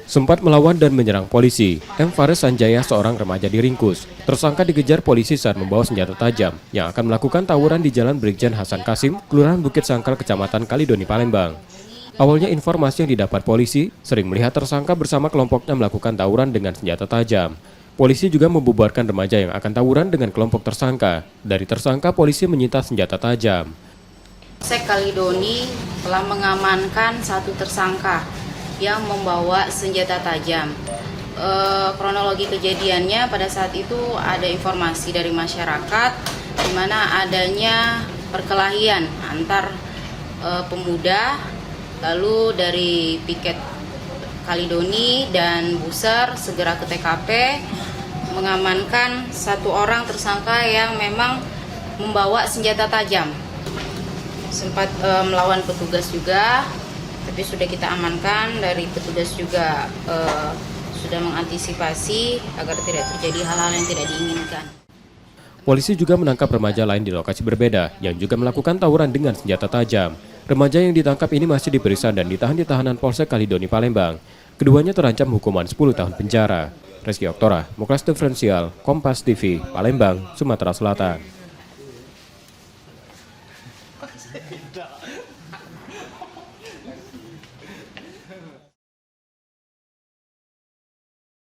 Sempat melawan dan menyerang polisi, M. Fares Sanjaya seorang remaja diringkus. Tersangka dikejar polisi saat membawa senjata tajam yang akan melakukan tawuran di Jalan Brigjen Hasan Kasim, Kelurahan Bukit Sangkal, Kecamatan Kalidoni, Palembang. Awalnya informasi yang didapat polisi sering melihat tersangka bersama kelompoknya melakukan tawuran dengan senjata tajam. Polisi juga membubarkan remaja yang akan tawuran dengan kelompok tersangka. Dari tersangka, polisi menyita senjata tajam. Polsek Kalidoni telah mengamankan satu tersangka yang membawa senjata tajam. Kronologi kejadiannya pada saat itu ada informasi dari masyarakat di mana adanya perkelahian antar pemuda, lalu dari piket Kalidoni dan Buser segera ke TKP mengamankan satu orang tersangka yang memang membawa senjata tajam. Sempat melawan petugas juga, tapi sudah kita amankan. Dari petugas juga sudah mengantisipasi agar tidak terjadi hal-hal yang tidak diinginkan. Polisi juga menangkap remaja lain di lokasi berbeda yang juga melakukan tawuran dengan senjata tajam. Remaja yang ditangkap ini masih diperiksa dan ditahan di tahanan Polsek Kalidoni, Palembang. Keduanya terancam hukuman 10 tahun penjara. Reski Oktora, Muklas Diferensial, Kompas TV, Palembang, Sumatera Selatan.